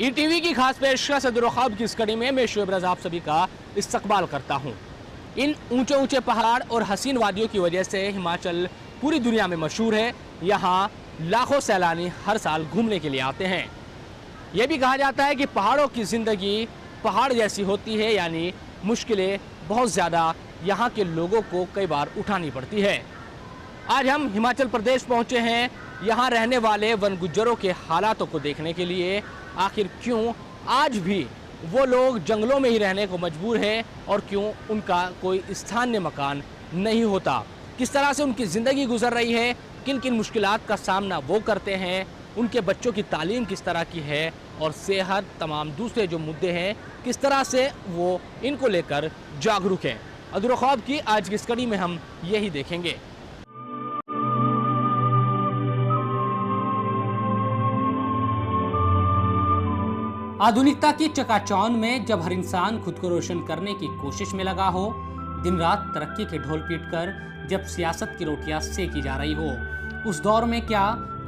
ETV की खास पेशकश अदुर ख्वाब की इस कड़ी में मैं शुएब रज़ा आप सभी का इस्तकबाल करता हूँ। इन ऊंचे ऊंचे पहाड़ और हसीन वादियों की वजह से हिमाचल पूरी दुनिया में मशहूर है। यहाँ लाखों सैलानी हर साल घूमने के लिए आते हैं। ये भी कहा जाता है कि पहाड़ों की ज़िंदगी पहाड़ जैसी होती है, यानी मुश्किलें बहुत ज़्यादा यहाँ के लोगों को कई बार उठानी पड़ती है। आज हम हिमाचल प्रदेश पहुँचे हैं यहाँ रहने वाले वन गुज्जरों के हालातों को देखने के लिए। आखिर क्यों आज भी वो लोग जंगलों में ही रहने को मजबूर है और क्यों उनका कोई स्थानीय मकान नहीं होता, किस तरह से उनकी ज़िंदगी गुजर रही है, किन किन मुश्किलात का सामना वो करते हैं, उनके बच्चों की तालीम किस तरह की है और सेहत तमाम दूसरे जो मुद्दे हैं किस तरह से वो इनको लेकर जागरूक हैं। अदुर ख्वाब की आज की इस कड़ी में हम यही देखेंगे। आधुनिकता की चकाचौंध में जब हर इंसान खुद को रोशन करने की कोशिश में लगा हो, दिन रात तरक्की के ढोल पीटकर जब सियासत की रोटियां सेकी जा रही हो, उस दौर में क्या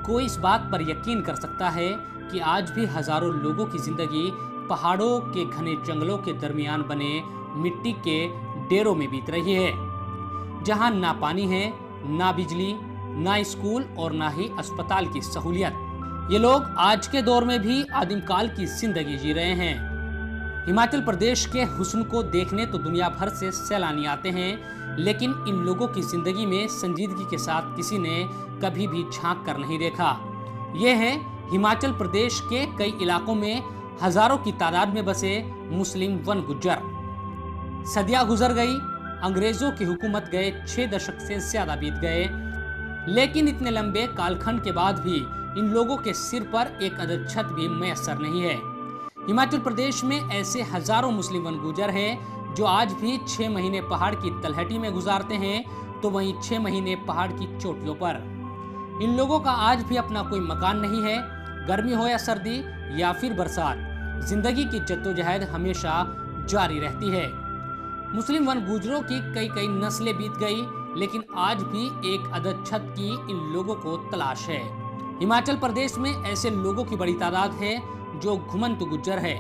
कोई इस बात पर यकीन कर सकता है कि आज भी हजारों लोगों की जिंदगी पहाड़ों के घने जंगलों के दरमियान बने मिट्टी के डेरों में बीत रही है, जहां ना पानी है, ना बिजली, ना स्कूल और ना ही अस्पताल की सहूलियत। ये लोग आज के दौर में भी आदिम काल की जिंदगी जी रहे हैं। हिमाचल प्रदेश के हुस्न को देखने तो दुनिया भर से सैलानी आते हैं, लेकिन इन लोगों की जिंदगी में संजीदगी के साथ किसी ने कभी भी झांक कर नहीं देखा। ये है हिमाचल प्रदेश के कई इलाकों में हजारों की तादाद में बसे मुस्लिम वन गुज्जर। सदियां गुजर गई, अंग्रेजों की हुकूमत गए 6 दशक से ज्यादा बीत गए, लेकिन इतने लंबे कालखंड के बाद भी इन लोगों के सिर पर एक अदद छत भी मैसर नहीं है। हिमाचल प्रदेश में ऐसे हजारों मुस्लिम वन गुज्जर हैं जो आज भी 6 महीने पहाड़ की तलहटी में गुजारते हैं, तो वहीं 6 महीने पहाड़ की चोटियों पर। इन लोगों का आज भी अपना कोई मकान नहीं है। गर्मी हो या सर्दी या फिर बरसात, जिंदगी की जद्दोजहद हमेशा जारी रहती है। मुस्लिम वन गुज्जरों की कई कई नस्लें बीत गई, लेकिन आज भी एक अदद छत की इन लोगों को तलाश है। हिमाचल प्रदेश में ऐसे लोगों की बड़ी तादाद है जो घुमंतु गुज्जर है।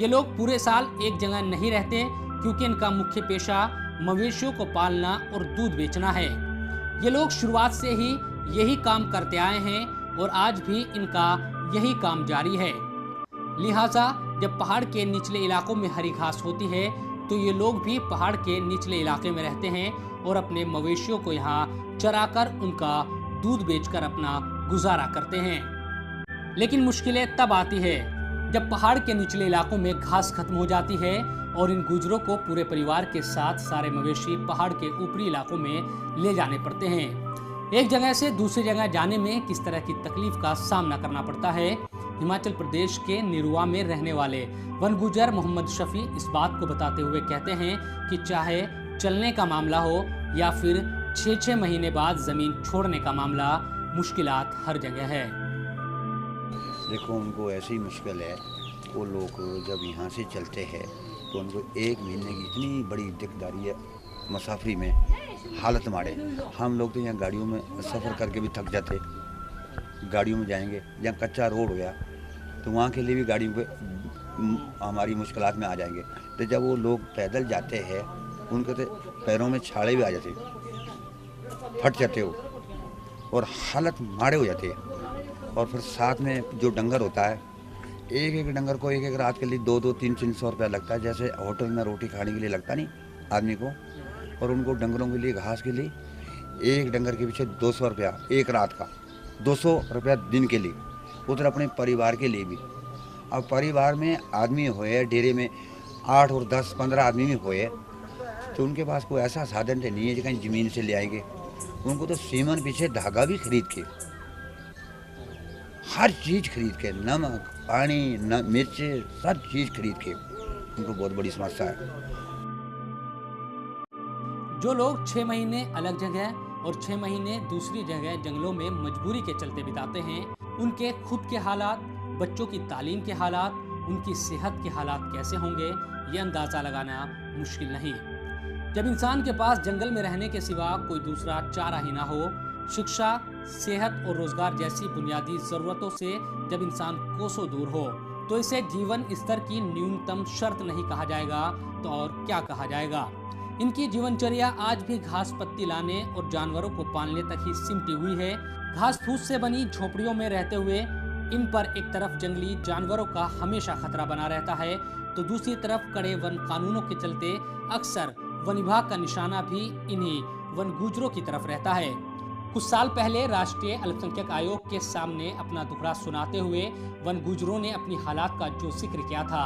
ये लोग पूरे साल एक जगह नहीं रहते, क्योंकि इनका मुख्य पेशा मवेशियों को पालना और दूध बेचना है। ये लोग शुरुआत से ही यही काम करते आए हैं और आज भी इनका यही काम जारी है। लिहाजा जब पहाड़ के निचले इलाकों में हरी घास होती है, तो ये लोग भी पहाड़ के निचले इलाके में रहते हैं और अपने मवेशियों को यहाँ चराकर उनका दूध बेचकर अपना गुजारा करते हैं। लेकिन मुश्किलें तब आती है जब पहाड़ के निचले इलाकों में घास खत्म हो जाती है और इन गुजरों को पूरे परिवार के साथ सारे मवेशी पहाड़ के ऊपरी इलाकों में ले जाने पड़ते हैं। एक जगह से दूसरी जगह जाने में किस तरह की तकलीफ का सामना करना पड़ता है, हिमाचल प्रदेश के निरुआ में रहने वाले वन गुज्जर मोहम्मद शफी इस बात को बताते हुए कहते हैं कि चाहे चलने का मामला हो या फिर 6-6 महीने बाद जमीन छोड़ने का मामला, मुश्किलात हर जगह है। देखो, उनको ऐसी मुश्किल है, वो लोग जब यहाँ से चलते हैं तो उनको 1 महीने की इतनी बड़ी दिकदारी है मुसाफरी में, हालत मारे। हम लोग तो यहाँ गाड़ियों में सफ़र करके भी थक जाते, गाड़ियों में जाएंगे, जहाँ कच्चा रोड हो गया तो वहाँ के लिए भी गाड़ियों के हमारी मुश्किलात में आ जाएंगे। तो जब वो लोग पैदल जाते हैं, उनके तो पैरों में छाले भी आ जाते, फट जाते हो और हालत मारे हो जाती है। और फिर साथ में जो डंगर होता है, एक एक डंगर को एक एक रात के लिए 2-2, 300-300 रुपया लगता है, जैसे होटल में रोटी खाने के लिए लगता नहीं आदमी को। और उनको डंगरों के लिए, घास के लिए, एक डंगर के पीछे 200 रुपया एक रात का, 200 रुपया दिन के लिए, उधर अपने परिवार के लिए भी। अब परिवार में आदमी होए, डेरे में 8 और 10, 15 आदमी भी होए, तो उनके पास कोई ऐसा साधन नहीं है जो कहीं ज़मीन से ले आएंगे। उनको तो सीमन पीछे धागा भी खरीद के, हर चीज़ खरीद के, नमक, पानी, मिर्च, सब चीज़ खरीद के, उनको बहुत बड़ी समस्या है। जो लोग 6 महीने अलग जगह और 6 महीने दूसरी जगह जंगलों में मजबूरी के चलते बिताते हैं, उनके खुद के हालात, बच्चों की तालीम के हालात, उनकी सेहत के हालात कैसे होंगे, ये अंदाज़ा लगाना मुश्किल नहीं। जब इंसान के पास जंगल में रहने के सिवा कोई दूसरा चारा ही ना हो, शिक्षा, सेहत और रोजगार जैसी बुनियादी ज़रूरतों से जब इंसान कोसों दूर हो, तो इसे जीवन स्तर की न्यूनतम शर्त नहीं कहा जाएगा तो और क्या कहा जाएगा। इनकी जीवनचर्या आज भी घास पत्ती लाने और जानवरों को पालने तक ही सिमटी हुई है। घास फूस से बनी झोपड़ियों में रहते हुए इन पर एक तरफ जंगली जानवरों का हमेशा खतरा बना रहता है, तो दूसरी तरफ कड़े वन कानूनों के चलते अक्सर वन विभाग का निशाना भी इन्हीं वन गुजरों की तरफ रहता है। कुछ साल पहले राष्ट्रीय अल्पसंख्यक आयोग के सामने अपना दुखड़ा सुनाते हुए वन गुजरों ने अपनी हालात का जो जिक्र किया था,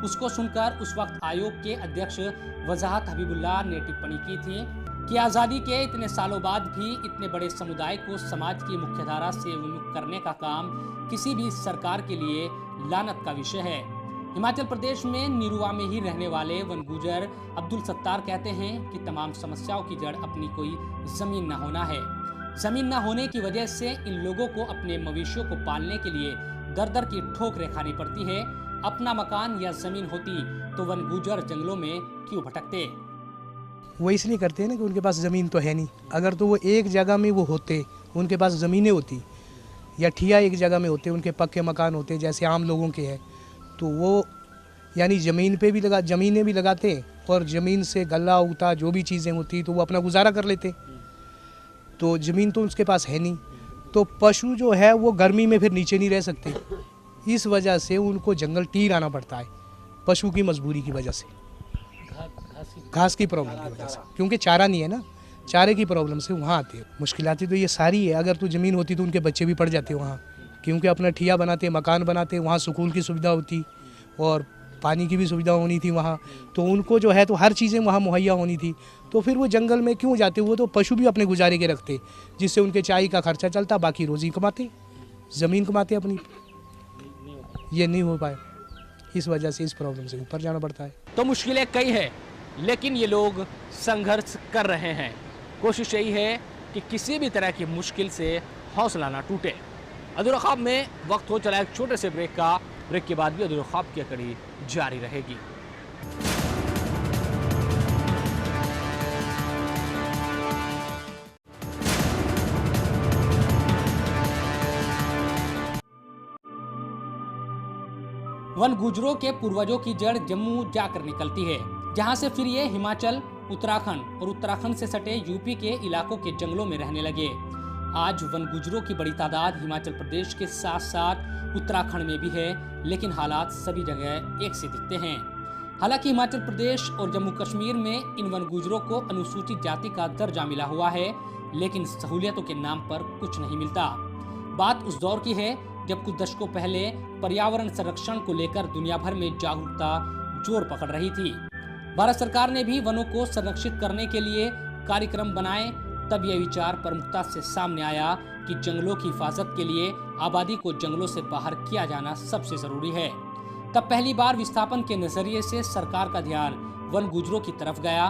उसको सुनकर उस वक्त आयोग के अध्यक्ष वजाहत हबीबुल्लाह ने टिप्पणी की थी कि आज़ादी के इतने सालों बाद भी इतने बड़े समुदाय को समाज की मुख्यधारा से विमुख करने का काम किसी भी सरकार के लिए लानत का विषय है। हिमाचल प्रदेश में निरुआ में ही रहने वाले वन गुजर अब्दुल सत्तार कहते हैं कि तमाम समस्याओं की जड़ अपनी कोई जमीन न होना है। जमीन न होने की वजह से इन लोगों को अपने मवेशियों को पालने के लिए दर दर की ठोकरें खानी पड़ती है। अपना मकान या जमीन होती तो वन गुजर जंगलों में क्यों भटकते। वो इसलिए करते हैं ना कि उनके पास ज़मीन तो है नहीं। अगर तो वो एक जगह में वो होते, उनके पास ज़मीनें होती या ठिया एक जगह में होते, उनके पक्के मकान होते जैसे आम लोगों के हैं, तो वो यानी ज़मीनें भी लगाते और ज़मीन से गल्ला उगता जो भी चीज़ें होती तो वो अपना गुजारा कर लेते। तो ज़मीन तो उसके पास है नहीं, तो पशु जो है वो गर्मी में फिर नीचे नहीं रह सकते। इस वजह से उनको जंगल टीर आना पड़ता है, पशु की मजबूरी की वजह से, घास की प्रॉब्लम की वजह से, क्योंकि चारा नहीं है ना, चारे की प्रॉब्लम से वहाँ आते हैं। मुश्किलाती तो ये सारी है। अगर तो ज़मीन होती तो उनके बच्चे भी पढ़ जाते वहाँ, क्योंकि अपना ठिया बनाते, मकान बनाते, वहाँ स्कूल की सुविधा होती और पानी की भी सुविधा होनी थी वहाँ, तो उनको जो है तो हर चीज़ें वहाँ मुहैया होनी थी। तो फिर वो जंगल में क्यों जाते, वो तो पशु भी अपने गुजारे के रखते, जिससे उनके चाय का खर्चा चलता, बाकी रोज़ी कमाते, ज़मीन कमाते अपनी। ये नहीं हो पाए, इस वजह से इस प्रॉब्लम से ऊपर जाना पड़ता है। तो मुश्किलें कई हैं, लेकिन ये लोग संघर्ष कर रहे हैं। कोशिश यही है कि किसी भी तरह की मुश्किल से हौसला ना टूटे। अधूरा ख्वाब में वक्त हो चला एक छोटे से ब्रेक का। ब्रेक के बाद भी अधूरा ख्वाब की कड़ी जारी रहेगी। वन गुजरों के पूर्वजों की जड़ जम्मू जाकर निकलती है, जहां से फिर ये हिमाचल, उत्तराखंड और उत्तराखंड से सटे यूपी के इलाकों के जंगलों में रहने लगे। आज वन गुजरों की बड़ी तादाद हिमाचल प्रदेश के साथ साथ उत्तराखंड में भी है, लेकिन हालात सभी जगह एक से दिखते हैं। हालांकि हिमाचल प्रदेश और जम्मू कश्मीर में इन वन गुजरों को अनुसूचित जाति का दर्जा मिला हुआ है, लेकिन सहूलियतों के नाम पर कुछ नहीं मिलता। बात उस दौर की है जब कुछ दशकों पहले पर्यावरण संरक्षण को लेकर दुनिया भर में जागरूकता जोर पकड़ रही थी। भारत सरकार ने भी वनों को संरक्षित करने के लिए कार्यक्रम बनाए। तब यह विचार प्रमुखता से सामने आया कि जंगलों की हिफाजत के लिए आबादी को जंगलों से बाहर किया जाना सबसे जरूरी है। तब पहली बार विस्थापन के नजरिए से सरकार का ध्यान वन गुजरों की तरफ गया।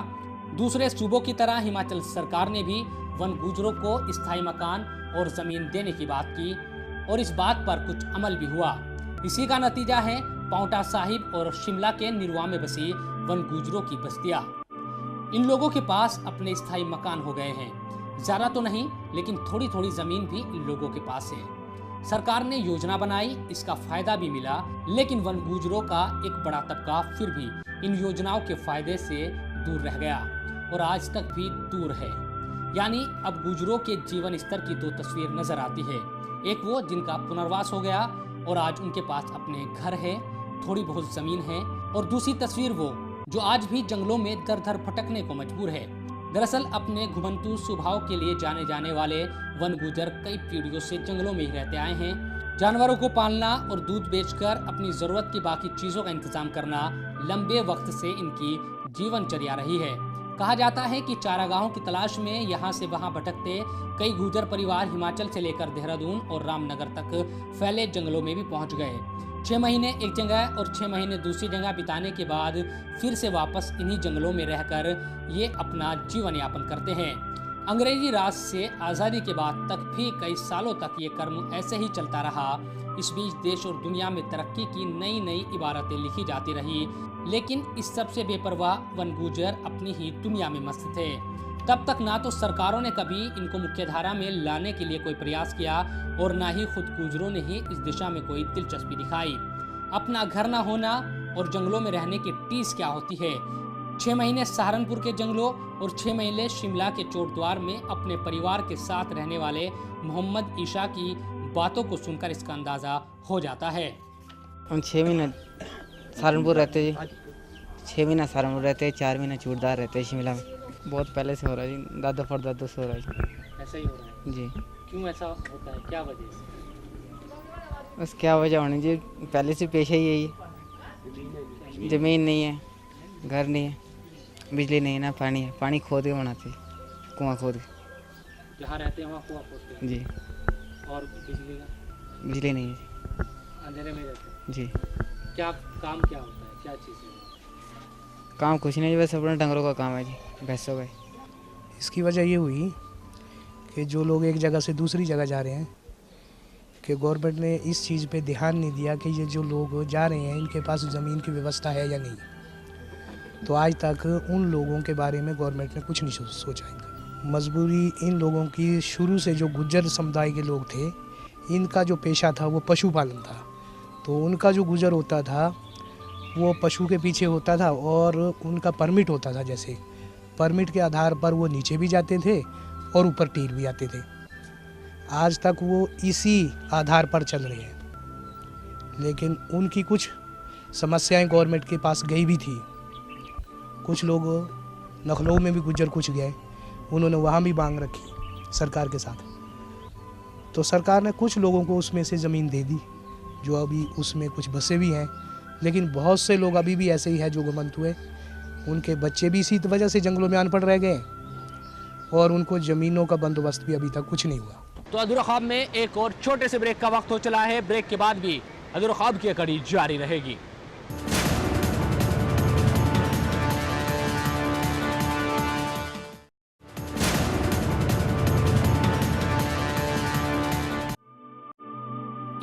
दूसरे सूबों की तरह हिमाचल सरकार ने भी वन गुजरों को स्थायी मकान और जमीन देने की बात की और इस बात पर कुछ अमल भी हुआ। इसी का नतीजा है पांवटा साहिब और शिमला के निरुआ में बसी वन गुजरों की बस्तियां। इन लोगों के पास अपने स्थायी मकान हो गए हैं। ज्यादा तो नहीं, लेकिन थोड़ी थोड़ी जमीन भी इन लोगों के पास है। सरकार ने योजना बनाई, इसका फायदा भी मिला, लेकिन वन गुजरों का एक बड़ा तबका फिर भी इन योजनाओं के फायदे से दूर रह गया और आज तक भी दूर है। यानी अब गुजरों के जीवन स्तर की दो तस्वीर नजर आती है। एक वो जिनका पुनर्वास हो गया और आज उनके पास अपने घर है, थोड़ी बहुत जमीन है, और दूसरी तस्वीर वो जो आज भी जंगलों में दर दर भटकने को मजबूर है। दरअसल अपने घुमंतू स्वभाव के लिए जाने जाने वाले वन गुजर कई पीढ़ियों से जंगलों में ही रहते आए हैं। जानवरों को पालना और दूध बेचकर अपनी जरूरत की बाकी चीजों का इंतजाम करना लंबे वक्त से इनकी जीवनचर्या रही है। कहा जाता है कि चारागाहों की तलाश में यहाँ से वहाँ भटकते कई गुजर परिवार हिमाचल से लेकर देहरादून और रामनगर तक फैले जंगलों में भी पहुँच गए। 6 महीने एक जगह और 6 महीने दूसरी जगह बिताने के बाद फिर से वापस इन्हीं जंगलों में रहकर ये अपना जीवन यापन करते हैं। अंग्रेजी राज से आज़ादी के बाद तक भी कई सालों तक ये कर्म ऐसे ही चलता रहा। इस बीच देश और दुनिया में तरक्की की नई नई इबारतें लिखी जाती रही, लेकिन इस सबसे बेपरवाह वन गुजर अपनी ही दुनिया में मस्त थे। तब तक ना तो सरकारों ने कभी इनको मुख्यधारा में लाने के लिए कोई प्रयास किया और ना ही खुद गुजरों ने ही इस दिशा में कोई दिलचस्पी दिखाई। अपना घर ना होना और जंगलों में रहने की टीस क्या होती है। 6 महीने सहारनपुर के जंगलों और 6 महीने शिमला के चोटद्वार में अपने परिवार के साथ रहने वाले मोहम्मद ईशा की बातों को सुनकर इसका अंदाजा हो जाता है। हम 6 महीने सहारनपुर रहते जी, 6 महीना सहारनपुर रहते हैं, 4 महीना चूड़दार रहते हैं शिमला में। बहुत पहले से हो रहा है जी, दादा परदादा से हो रहा है जी। ऐसा ही हो रहा है जी, क्यों ऐसा होता है, क्या वजह से? बस क्या वजह होनी जी, पहले से पेशा ही यही है। ज़मीन नहीं है, घर नहीं है, बिजली नहीं है, ना पानी है। पानी खोद के बनाते हैं, कुआँ खोद के। जहाँ रहते हैं वहाँ कुआं खोदते हैं। जी, और बिजली का? बिजली नहीं है जी। अंधेरे में रहते हैं। जी, क्या काम क्या होता है, क्या चीज़ है? काम कुछ नहीं जी, बस अपना डंगरों का काम है जी, भैंसों का। इसकी वजह ये हुई कि जो लोग एक जगह से दूसरी जगह जा रहे हैं कि गवर्नमेंट ने इस चीज़ पे ध्यान नहीं दिया कि ये जो लोग जा रहे हैं इनके पास ज़मीन की व्यवस्था है या नहीं। तो आज तक उन लोगों के बारे में गवर्नमेंट ने कुछ नहीं सोचा। इनका मजबूरी इन लोगों की शुरू से जो गुज्जर समुदाय के लोग थे, इनका जो पेशा था वो पशुपालन था। तो उनका जो गुजर होता था वो पशु के पीछे होता था और उनका परमिट होता था। जैसे परमिट के आधार पर वो नीचे भी जाते थे और ऊपर टीर भी आते थे। आज तक वो इसी आधार पर चल रहे हैं, लेकिन उनकी कुछ समस्याएं गवर्नमेंट के पास गई भी थी। कुछ लोग लखनऊ में भी गुज्जर कुछ गए, उन्होंने वहाँ भी मांग रखी सरकार के साथ। तो सरकार ने कुछ लोगों को उसमें से ज़मीन दे दी, जो अभी उसमें कुछ बसे भी हैं। लेकिन बहुत से लोग अभी भी ऐसे ही हैं जो गुमंत हुए, उनके बच्चे भी इसी वजह से जंगलों में अनपढ़ रह गए और उनको ज़मीनों का बंदोबस्त भी अभी तक कुछ नहीं हुआ। तो अधूरा ख्वाब में एक और छोटे से ब्रेक का वक्त हो चला है। ब्रेक के बाद भी अधूरा ख्वाब की कड़ी जारी रहेगी।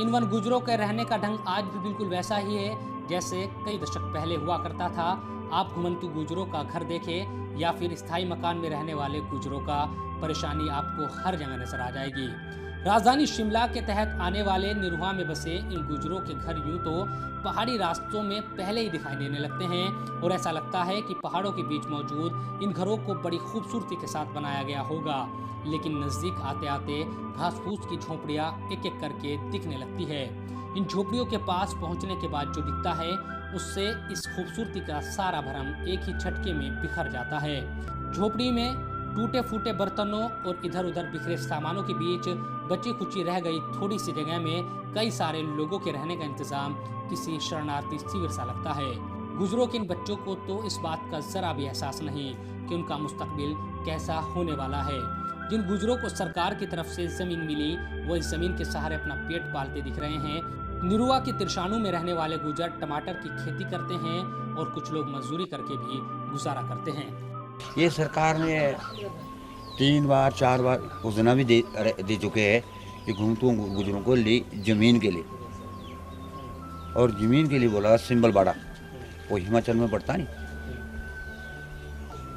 इन वन गुजरों के रहने का ढंग आज भी बिल्कुल वैसा ही है जैसे कई दशक पहले हुआ करता था। आप घुमंतू गुजरों का घर देखें या फिर स्थायी मकान में रहने वाले गुजरों का परेशानी आपको हर जगह नजर आ जाएगी। राजधानी शिमला के तहत आने वाले निरुआ में बसे इन गुजरों के घर यूं तो पहाड़ी रास्तों में पहले ही दिखाई देने लगते हैं और ऐसा लगता है कि पहाड़ों के बीच मौजूद इन घरों को बड़ी खूबसूरती के साथ बनाया गया होगा। लेकिन नजदीक आते आते घास फूस की झोपड़ियां एक एक करके दिखने लगती है। इन झोपड़ियों के पास पहुंचने के बाद जो दिखता है उससे इस खूबसूरती का सारा भरम एक ही झटके में बिखर जाता है। झोपड़ी में टूटे फूटे बर्तनों और इधर उधर बिखरे सामानों के बीच बची खुची रह गई थोड़ी सी जगह में कई सारे लोगों के रहने का इंतजाम किसी शरणार्थी शिविर सा लगता है। गुजरों के इन बच्चों को तो इस बात का जरा भी एहसास नहीं कि उनका मुस्तकबिल कैसा होने वाला है। जिन गुजरों को सरकार की तरफ से जमीन मिली वो इस जमीन के सहारे अपना पेट पालते दिख रहे हैं। निरुआ की तिरशानू में रहने वाले गुजर टमाटर की खेती करते हैं और कुछ लोग मजदूरी करके भी गुजारा करते हैं। ये सरकार ने 3 बार 4 बार घोषणा भी दे चुके हैं कि घूमतू गुजरों को ली ज़मीन के लिए, और ज़मीन के लिए बोला सिंबल बाड़ा, वो हिमाचल में पड़ता नहीं,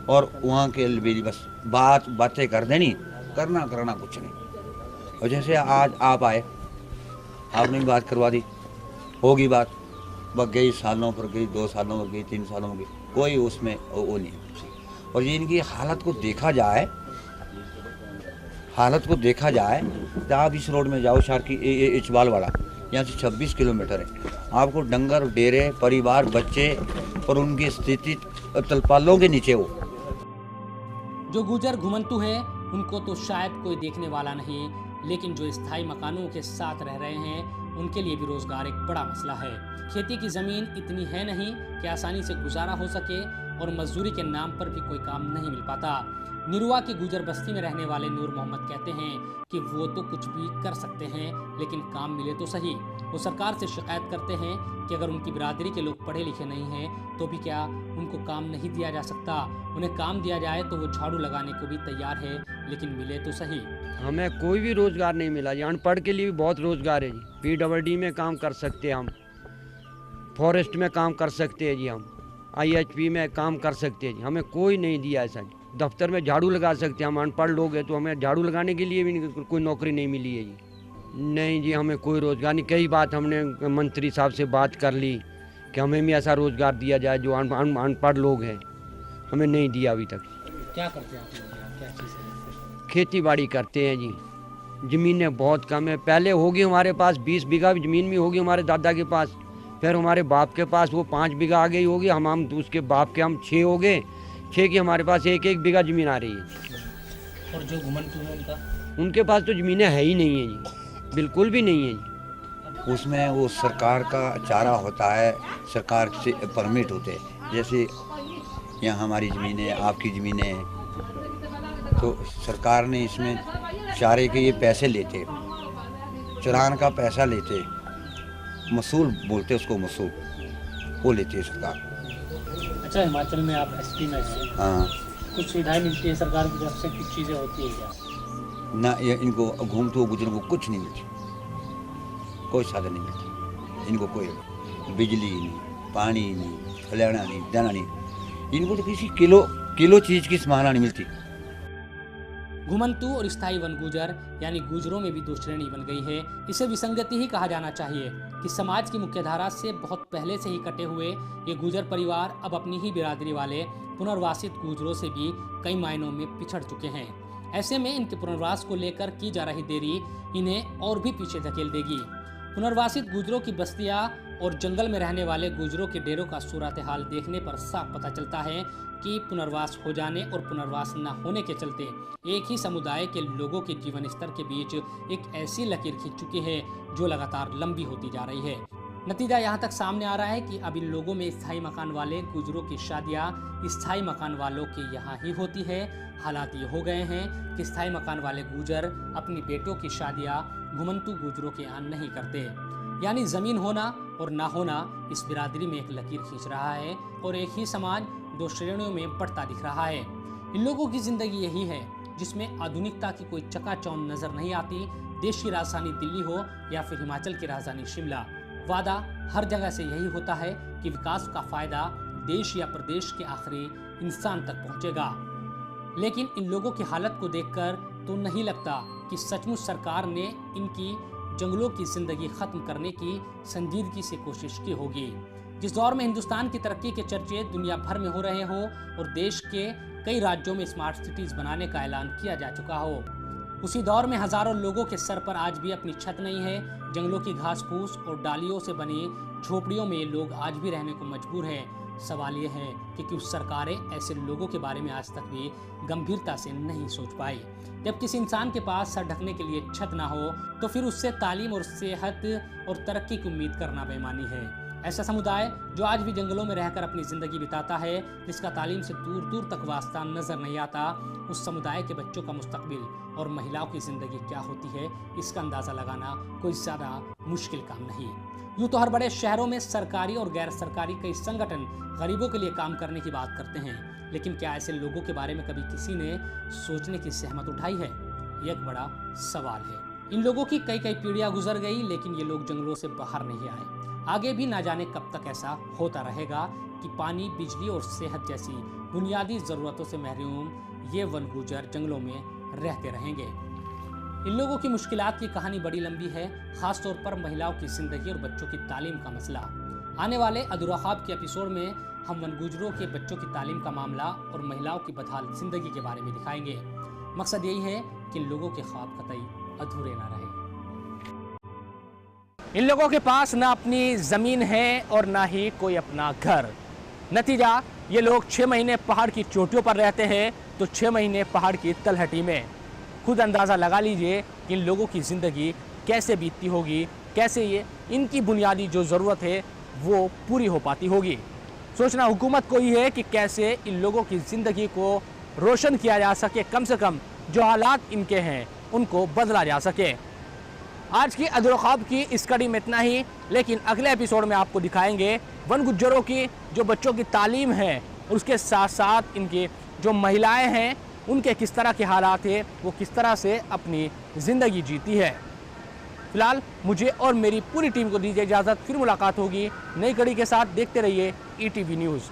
और वहाँ के लिए बस बातें कर देनी, करना कुछ नहीं। और जैसे आज आप आए, आपने भी बात करवा दी, होगी बात, बस गई सालों पर गई, 2 सालों पर गई, 3 सालों पर गई, कोई उसमें वो नहीं। और ये इनकी हालत को देखा जाए तो आप इस रोड में जाओ, शार की इचबाल वाला, यहाँ से 26 किलोमीटर है। आपको डंगर डेरे परिवार बच्चे और उनकी स्थिति तलपालों के नीचे हो। जो गुजर घुमंतु हैं उनको तो शायद कोई देखने वाला नहीं, लेकिन जो स्थायी मकानों के साथ रह रहे हैं उनके लिए भी रोजगार एक बड़ा मसला है। खेती की जमीन इतनी है नहीं कि आसानी से गुजारा हो सके और मजदूरी के नाम पर भी कोई काम नहीं मिल पाता। निरुआ की गुजर बस्ती में रहने वाले नूर मोहम्मद कहते हैं कि वो तो कुछ भी कर सकते हैं लेकिन काम मिले तो सही। वो सरकार से शिकायत करते हैं कि अगर उनकी बिरादरी के लोग पढ़े लिखे नहीं हैं तो भी क्या उनको काम नहीं दिया जा सकता। उन्हें काम दिया जाए तो वो झाड़ू लगाने को भी तैयार है, लेकिन मिले तो सही। हमें कोई भी रोज़गार नहीं मिला जी। अनपढ़ के लिए भी बहुत रोज़गार है जी। PWD में काम कर सकते हैं, हम फॉरेस्ट में काम कर सकते हैं जी, हम IHP में काम कर सकते हैं जी। हमें कोई नहीं दिया ऐसा जी। दफ्तर में झाड़ू लगा सकते हैं, हम अनपढ़ लोग हैं तो हमें झाड़ू लगाने के लिए भी कोई नौकरी नहीं मिली है जी। नहीं जी, हमें कोई रोज़गार नहीं। कई बात हमने मंत्री साहब से बात कर ली कि हमें भी ऐसा रोज़गार दिया जाए जो अनपढ़ लोग हैं, हमें नहीं दिया अभी तक। क्या करते हैं आप लोग यहाँ, क्या चीज़ है? खेती बाड़ी करते हैं जी, ज़मीनें बहुत कम है। पहले होगी हमारे पास 20 बीघा ज़मीन भी होगी हमारे दादा के पास, फिर हमारे बाप के पास वो 5 बीघा आ गई होगी, हम उसके बाप के हम 6 हो गए, 6 की हमारे पास 1-1 बीघा ज़मीन आ रही है। और जो घुमंतू है उनके पास तो ज़मीनें है ही नहीं है जी, बिल्कुल भी नहीं है जी। उसमें वो सरकार का चारा होता है, सरकार से परमिट होते हैं। जैसे यहाँ हमारी ज़मीनें, आपकी ज़मीनें, तो सरकार ने इसमें चारे के ये पैसे लेते, चरान का पैसा लेते, मसूल बोलते उसको, मसूल वो लेती है सरकार। अच्छा, हिमाचल में आप एसपी में से, हाँ, कुछ सुविधाएं मिलती है सरकार की तरफ से, कुछ चीज़ें होती है क्या? ना ये इनको घूमते हुए गुजरों को कुछ नहीं मिलती, कोई साधन नहीं मिलती इनको, कोई बिजली नहीं, पानी नहीं, फलाना नहीं, दाना नहीं, इनको तो किसी किलो चीज़ की सामान नहीं मिलती। घुमंतू और स्थायी वन गुजर यानी गुजरों में भी दो श्रेणी बन गई है। इसे विसंगति ही कहा जाना चाहिए कि समाज की मुख्यधारा से बहुत पहले से ही कटे हुए ये गुजर परिवार अब अपनी ही बिरादरी वाले पुनर्वासित गुजरों से भी कई मायनों में पिछड़ चुके हैं। ऐसे में इनके पुनर्वास को लेकर की जा रही देरी इन्हें और भी पीछे धकेल देगी। पुनर्वासित गुजरों की बस्तियां और जंगल में रहने वाले गुजरों के डेरों का सूरत हाल देखने पर साफ पता चलता है कि पुनर्वास हो जाने और पुनर्वास न होने के चलते एक ही समुदाय के लोगों के जीवन स्तर के बीच एक ऐसी लकीर खींच चुकी है जो लगातार लंबी होती जा रही है। नतीजा यहाँ तक सामने आ रहा है कि अब इन लोगों में स्थायी मकान वाले गुजरों की शादियाँ स्थायी मकान वालों के यहाँ ही होती है। हालात ये हो गए हैं कि स्थायी मकान वाले गुजर अपनी बेटों की शादियाँ घुमंतू गुजरों के यहाँ नहीं करते, यानी जमीन होना और ना होना इस बिरादरी में एक लकीर खींच रहा है और एक ही समाज दो श्रेणियों में बढ़ता दिख रहा है। इन लोगों की जिंदगी यही है जिसमें आधुनिकता की कोई चकाचौंध नजर नहीं आती। देश की राजधानी दिल्ली हो या फिर हिमाचल की राजधानी शिमला, वादा हर जगह से यही होता है कि विकास का फायदा देश या प्रदेश के आखिरी इंसान तक पहुंचेगा। लेकिन इन लोगों की हालत को देखकर तो नहीं लगता कि सचमुच सरकार ने इनकी जंगलों की जिंदगी खत्म करने की संजीदगी से कोशिश की होगी। जिस दौर में हिंदुस्तान की तरक्की के चर्चे दुनिया भर में हो रहे हो और देश के कई राज्यों में स्मार्ट सिटीज बनाने का ऐलान किया जा चुका हो, उसी दौर में हजारों लोगों के सर पर आज भी अपनी छत नहीं है। जंगलों की घास फूस और डालियों से बनी झोपड़ियों में लोग आज भी रहने को मजबूर हैं। सवाल यह है कि क्यों सरकारें ऐसे लोगों के बारे में आज तक भी गंभीरता से नहीं सोच पाई। जब किसी इंसान के पास सर ढकने के लिए छत ना हो तो फिर उससे तालीम और सेहत और तरक्की की उम्मीद करना बेईमानी है। ऐसा समुदाय जो आज भी जंगलों में रहकर अपनी जिंदगी बिताता है, जिसका तालीम से दूर दूर तक वास्ता नजर नहीं आता, उस समुदाय के बच्चों का मुस्तकबिल और महिलाओं की जिंदगी क्या होती है, इसका अंदाजा लगाना कोई ज्यादा मुश्किल काम नहीं। यूँ तो हर बड़े शहरों में सरकारी और गैर सरकारी कई संगठन गरीबों के लिए काम करने की बात करते हैं, लेकिन क्या ऐसे लोगों के बारे में कभी किसी ने सोचने की सहमत उठाई है? यह एक बड़ा सवाल है। इन लोगों की कई पीढ़ियां गुजर गई, लेकिन ये लोग जंगलों से बाहर नहीं आए। आगे भी ना जाने कब तक ऐसा होता रहेगा कि पानी, बिजली और सेहत जैसी बुनियादी ज़रूरतों से महरूम ये वन गुजर जंगलों में रहते रहेंगे। इन लोगों की मुश्किलात की कहानी बड़ी लंबी है, खास तौर पर महिलाओं की जिंदगी और बच्चों की तालीम का मसला। आने वाले अधूरा ख्वाब के एपिसोड में हम वन गुजरों के बच्चों की तालीम का मामला और महिलाओं की बदहाल जिंदगी के बारे में दिखाएंगे। मकसद यही है कि इन लोगों के ख्वाब कतई अधूरे ना रहे। इन लोगों के पास ना अपनी ज़मीन है और ना ही कोई अपना घर। नतीजा, ये लोग 6 महीने पहाड़ की चोटियों पर रहते हैं तो 6 महीने पहाड़ की तलहटी में। खुद अंदाज़ा लगा लीजिए कि इन लोगों की ज़िंदगी कैसे बीतती होगी, कैसे ये इनकी बुनियादी जो ज़रूरत है वो पूरी हो पाती होगी। सोचना हुकूमत को ही है कि कैसे इन लोगों की ज़िंदगी को रोशन किया जा सके, कम से कम जो हालात इनके हैं उनको बदला जा सके। आज की अधूरा ख्वाब की इस कड़ी में इतना ही, लेकिन अगले एपिसोड में आपको दिखाएंगे वन गुज्जरों की जो बच्चों की तालीम है और उसके साथ साथ इनकी जो महिलाएं हैं उनके किस तरह के हालात है, वो किस तरह से अपनी ज़िंदगी जीती है। फिलहाल मुझे और मेरी पूरी टीम को दीजिए इजाज़त। फिर मुलाकात होगी नई कड़ी के साथ। देखते रहिए ETV न्यूज़।